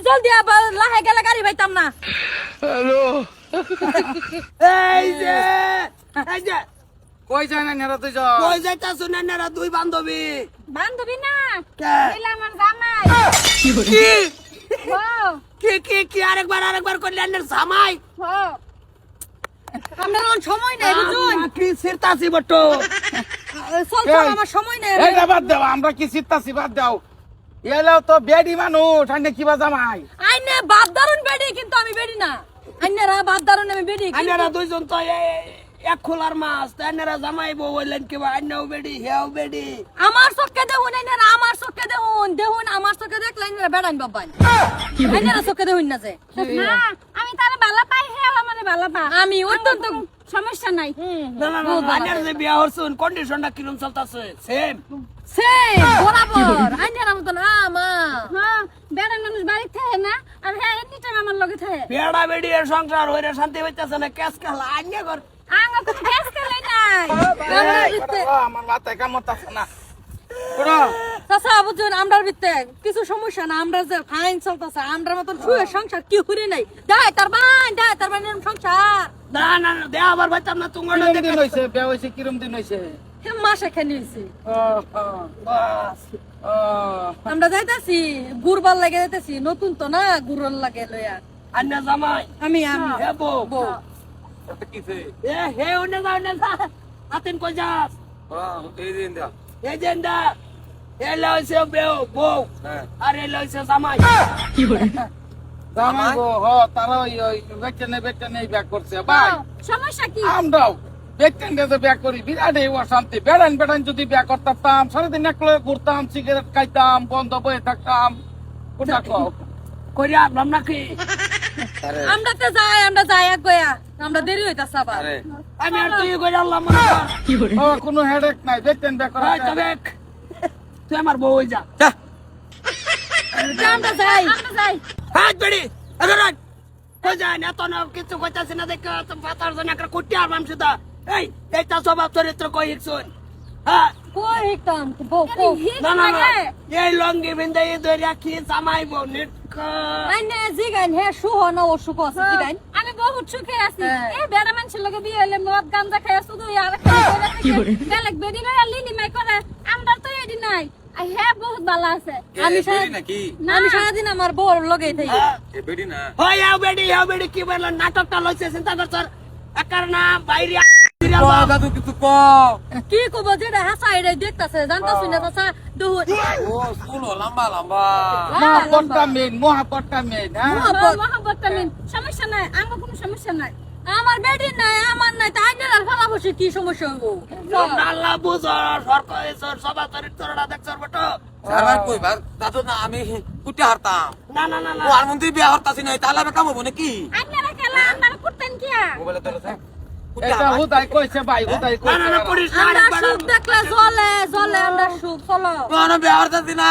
জলদি আবার লাহে গেলে গাড়ি পাইতাম না। হ্যালো এই যে কই যায় না নেরা তুই যা কই যাইতাছ না নেরা দুই বান্ধবী বান্ধবী না কে? এলা আমার জামাই। কি ও কি আরেকবার করলে আন্নের জামাই ও আমরা কোন সময় নাই বুঝুন। কি সিরতাছি বটো চল চল আমার সময় নাই। এই না বাদ দাও আমরা কি চিত্তাছি বাদ দাও এলাও তো বেডি মানুষ আইনে কিবা জামাই আইনে বাদ দারুন বেডি কিন্তু আমি বেডি না। আইনেরা বাদ দারুন আমি বেডি। আন্নেরা দুইজন তো এক খোলার মাছ আন্নেরা জামাই বউ হইলেন কি আন্নাও বেডি হেও বেডি আমার চোখে দেখুন আইনেরা আমার চোখে দেখুন দেখুন আমার চোখে দেখলে আইনেরা বেড়ান বাবান। আইনেরা চোখে দেখুন না যে না আমি তারে ভালো পাই হে আমারে ভালো পা আমি অত্যন্ত সমস্যা নাই। না আন্নের যে বিয়া হরছুন কন্ডিশনটা কিরম চলতাছে সেম সে বরাবর আইনেরা মতন আমা হ্যাঁ বেড়ান মানুষ বাড়ি থাকে না আর হ্যাঁ এমনি টাইম আমার লগে থাকে। বেড়া বেডি এর সংসার হইরে শান্তি হইতাছে না ক্যাশ খেলা আন্নে কর আঙ্গা কোনো গ্যাস খেলে নাই। আমার মাথায় কামত আছে না পুরো চাচা বুঝুন আমরার ভিতরে কিছু সমস্যা না আমরা যে ফাইন চলতেছে আমরার মতন শুয়ে সংসার কি হুরে নাই দেয় তার বান এরকম সংসার না দে আবার ভাইতাম না তুমি কিরম দিন হইছে বিয়া হইছে কিরম দিন হইছে মাসে খেয়ে নিয়েছি। বাস আমরা যাইতেছি গুড়বার লাগে যাইতেছি নতুন তো না গুড়র লাগে লইয়া আন্না জামাই আমি হে বউ এটা কিছে হে ওনে যা আতেন কই যাস এই দিন দা এই জেন্দা এ লইছে বউ হ্যাঁ আর এ লইছে জামাই জামাই গো হ তারা ওই বেটেনে ব্যাক করছে ভাই সমস্যা কি আমরাও বেটেন যে ব্যাক করি বিরাট এই অশান্তি বেড়ান যদি ব্যাক করতাম সারাদিন একলা ঘুরতাম সিগারেট খাইতাম বন্ধ বয়ে থাকতাম কোনটা কও কইরা আমরা নাকি আমরা যাই এক গয়া আমরা দেরি হইতাছে আবার আমি আর তুই কইরা আল্লাহ মনে কর ও কোনো হেডেক নাই বেটেন ব্যাক করা এই তবে তুই আমার বউ হই যা আমরা যাই হাত বেড়ি আরে কই যায় না তো না কিছু কইতাছ না দেখ তো পাতার জন্য একটা কুটি আর মাম সুদা এইটা স্বভাব চরিত্র কই হিকছুন হ্যাঁ কই হিকতাম বউ না এই লঙ্গি বিন্দা এই ধরে রাখি জামাই বউ নিট আইনে জিগাইন হে সুহ না ও সুখ আছে জিগাইন আমি বহুত সুখে আছি এই বেড়া মানুষের লগে বিয়ে হইলে মদ গাঞ্জা খায় শুধু আর কি করে বেলেগ বেডি লয়া লিলি মাই করে আমরা তো এডি নাই হে বহুত ভালো আছে আমি সারাদিন আমার বউর লগেই থাকি এ বেডি না হয় হ্যাঁ বেডি কি বল নাটকটা লইছে চিন্তা করছ একার না বাইরে দাদু কিছু কও কি কব যেটা হাসা এটাই দেখতাছে জানতাছ না চাচা দুহুন ও শুনো লম্বা মহাপট্টা মেন হ্যাঁ মহাবত সমস্যা নাই আমার কোনো সমস্যা নাই আমার বেডি নাই আমার নাই তাই না ফলা বসে কি সমস্যা হবো আল্লাহ বুঝো সরকার সভা চরিত্রটা দেখছ বটো সারা কইবার দাদু না আমি কুটি হারতাম না ও আর মন্দির বিয়া হরতাছি না তাহলে আমি কাম হবো নাকি আন্নারা খেলা আমরা করতেন কি মোবাইলে তোলে এটা হুদাই কইছে ভাই হুদাই কইছে না করিস না আমরা সুখ দেখলে জ্বলে আমরা সুখ চলো কোন বিয়া হরতাছি না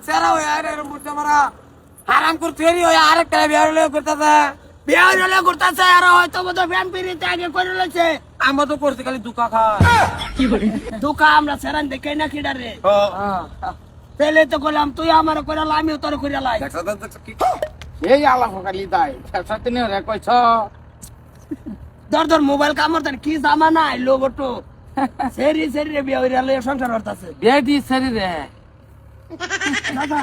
সেরা হই আরে মুর্দা মারা হারাম করে ফেরি হই আরেকটা বিয়া হলে করতাছে বিয়া হলে করতেছে আর হয়তো বোধ ফ্যান পিরিতে আগে করে লইছে আমরা তো করছি খালি দুকা খায় দুকা আমরা সেরান দেখে না কিডা রে ও তাহলে তো কইলাম তুই আমার কইরা আমিও তোর কইরা লাই দেখছ কি এই আলাপ খালি তাই সাথে নিয়ে রে কইছ দর মোবাইল কামড় দেন কি জামানা আইলো বটো সেরি রে বিয়া হইরা লইয়া সংসার হরতাছে বেডি শরীরে দাদা